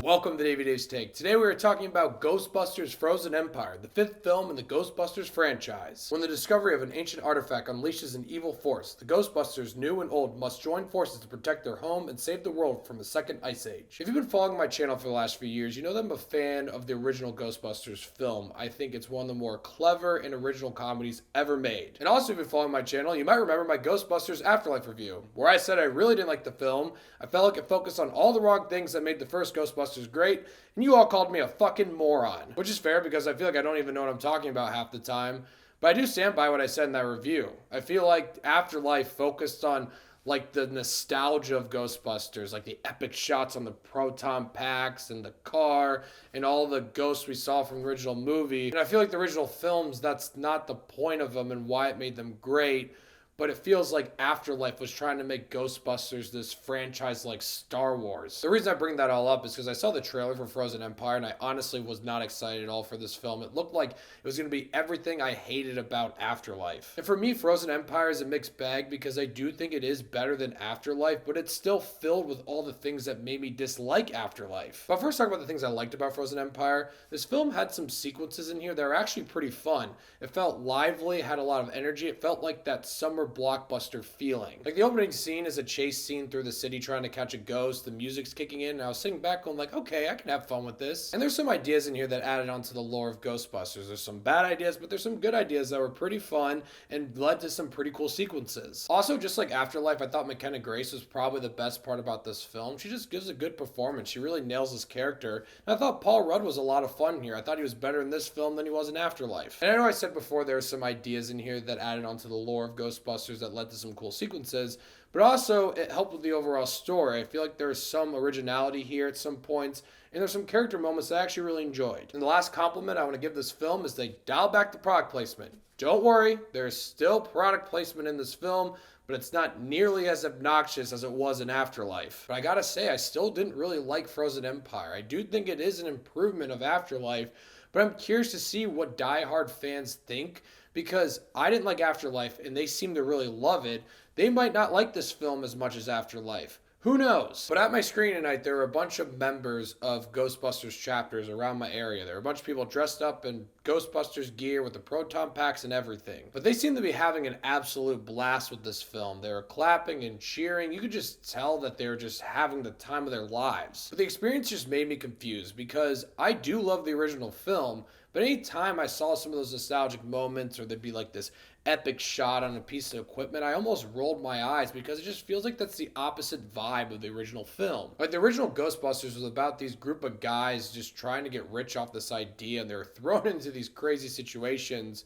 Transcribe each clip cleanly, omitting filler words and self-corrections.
welcome to Davy's Take. Today we are talking about Ghostbusters Frozen Empire, the fifth film in the Ghostbusters franchise. When the discovery of an ancient artifact unleashes an evil force, the Ghostbusters, new and old, must join forces to protect their home and save the world from the second ice age. If you've been following my channel for the last few years, you know that I'm a fan of the original Ghostbusters film. I think it's one of the more clever and original comedies ever made. And also, if you've been following my channel, you might remember my Ghostbusters Afterlife review, where I said I really didn't like the film. I felt like it focused on all the wrong things that made the first Ghostbusters great, and you all called me a fucking moron. Which is fair because I feel like I don't even know what I'm talking about half the time, but I do stand by what I said in that review. I feel like Afterlife focused on like the nostalgia of Ghostbusters, like the epic shots on the proton packs and the car and all the ghosts we saw from the original movie. And I feel like the original films, that's not the point of them and why it made them great. But it feels like Afterlife was trying to make Ghostbusters this franchise like Star Wars. The reason I bring that all up is because I saw the trailer for Frozen Empire and I honestly was not excited at all for this film. It looked like it was going to be everything I hated about Afterlife. And for me, Frozen Empire is a mixed bag because I do think it is better than Afterlife, but it's still filled with all the things that made me dislike Afterlife. But first, talk about the things I liked about Frozen Empire. This film had some sequences in here that were actually pretty fun. It felt lively, had a lot of energy. It felt like that summer blockbuster feeling. Like the opening scene is a chase scene through the city trying to catch a ghost. The music's kicking in and I was sitting back going like, okay, I can have fun with this. And there's some ideas in here that added onto the lore of Ghostbusters. There's some bad ideas, but there's some good ideas that were pretty fun and led to some pretty cool sequences. Also, just like Afterlife, I thought McKenna Grace was probably the best part about this film. She just gives a good performance. She really nails this character. And I thought Paul Rudd was a lot of fun here. I thought he was better in this film than he was in Afterlife. And I know I said before there were some ideas in here that added onto the lore of Ghostbusters that led to some cool sequences, but also it helped with the overall story. I feel like there's some originality here at some points, and there's some character moments that I actually really enjoyed. And the last compliment I want to give this film is they dialed back the product placement. Don't worry, there's still product placement in this film, but it's not nearly as obnoxious as it was in Afterlife. But I gotta say, I still didn't really like Frozen Empire. I do think it is an improvement of Afterlife, but I'm curious to see what diehard fans think, because I didn't like Afterlife and they seem to really love it. They might not like this film as much as Afterlife. Who knows? But at my screening tonight, there were a bunch of members of Ghostbusters chapters around my area. There were a bunch of people dressed up in Ghostbusters gear with the proton packs and everything. But they seemed to be having an absolute blast with this film. They were clapping and cheering. You could just tell that they were just having the time of their lives. But the experience just made me confused because I do love the original film, but anytime I saw some of those nostalgic moments or there'd be like this epic shot on a piece of equipment, I almost rolled my eyes because it just feels like that's the opposite vibe of the original film. Like the original Ghostbusters was about these group of guys just trying to get rich off this idea and they're thrown into these crazy situations.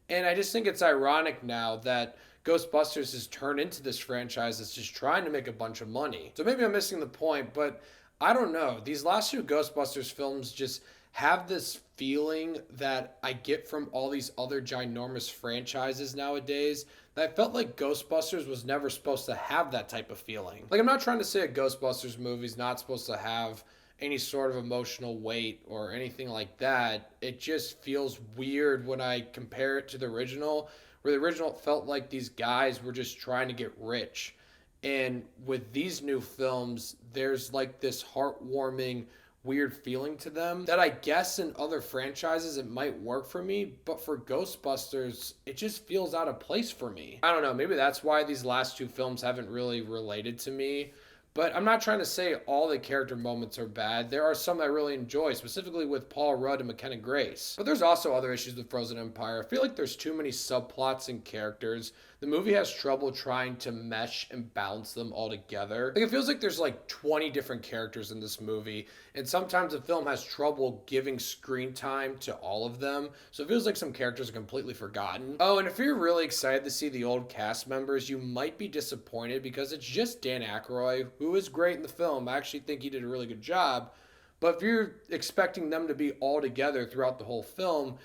And I just think it's ironic now that Ghostbusters has turned into this franchise that's just trying to make a bunch of money. So maybe I'm missing the point, but I don't know. These last two Ghostbusters films just have this feeling that I get from all these other ginormous franchises nowadays that I felt like Ghostbusters was never supposed to have that type of feeling. Like, I'm not trying to say a Ghostbusters movie's not supposed to have any sort of emotional weight or anything like that. It just feels weird when I compare it to the original, where the original felt like these guys were just trying to get rich. And with these new films, there's like this heartwarming weird feeling to them that I guess in other franchises it might work for me, but for Ghostbusters it just feels out of place for me. I don't know, maybe that's why these last two films haven't really related to me. But I'm not trying to say all the character moments are bad. There are some I really enjoy, specifically with Paul Rudd and McKenna Grace. But there's also other issues with Frozen Empire. I feel like there's too many subplots and characters. The movie has trouble trying to mesh and balance them all together. Like, it feels like there's like 20 different characters in this movie, and sometimes the film has trouble giving screen time to all of them. So it feels like some characters are completely forgotten. Oh, and if you're really excited to see the old cast members, you might be disappointed because it's just Dan Aykroyd, who is great in the film. I actually think he did a really good job. But if you're expecting them to be all together throughout the whole film,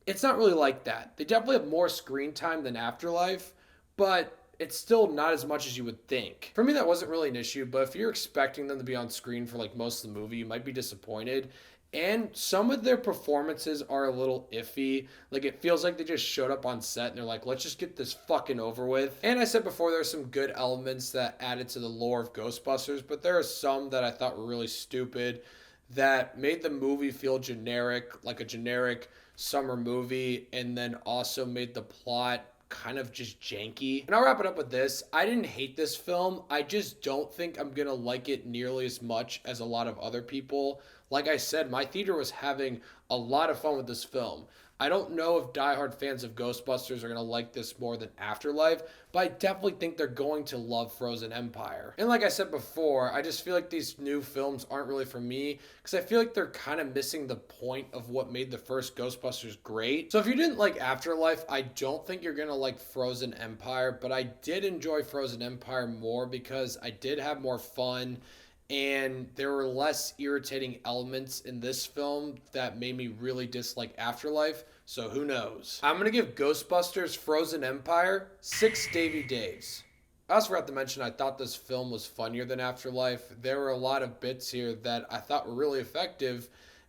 it's not really like that. They definitely have more screen time than Afterlife, but it's still not as much as you would think. For me, that wasn't really an issue, but if you're expecting them to be on screen for like most of the movie, you might be disappointed. And some of their performances are a little iffy. Like, it feels like they just showed up on set and they're like, let's just get this fucking over with. And I said before, there's some good elements that added to the lore of Ghostbusters, but there are some that I thought were really stupid. that made the movie feel generic, like a generic summer movie, and then also made the plot kind of just janky. And I'll wrap it up with this. I didn't hate this film. I just don't think I'm gonna like it nearly as much as a lot of other people. Like I said, my theater was having a lot of fun with this film. I don't know if diehard fans of Ghostbusters are going to like this more than Afterlife, but I definitely think they're going to love Frozen Empire. And like I said before, I just feel like these new films aren't really for me because I feel like they're kind of missing the point of what made the first Ghostbusters great. So if you didn't like Afterlife, I don't think you're going to like Frozen Empire, but I did enjoy Frozen Empire more because I did have more fun and there were less irritating elements in this film that made me really dislike Afterlife, so who knows. I'm going to give Ghostbusters Frozen Empire 6 Davey Daves. I also forgot to mention I thought this film was funnier than Afterlife. There were a lot of bits here that I thought were really effective,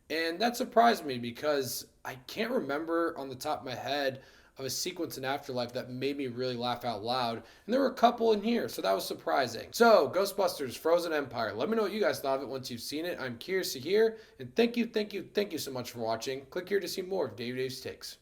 and that surprised me because I can't remember on the top of my head of a sequence in Afterlife that made me really laugh out loud. And there were a couple in here, so that was surprising. So, Ghostbusters Frozen Empire. Let me know what you guys thought of it once you've seen it. I'm curious to hear. And thank you so much for watching. Click here to see more of Dave's Takes.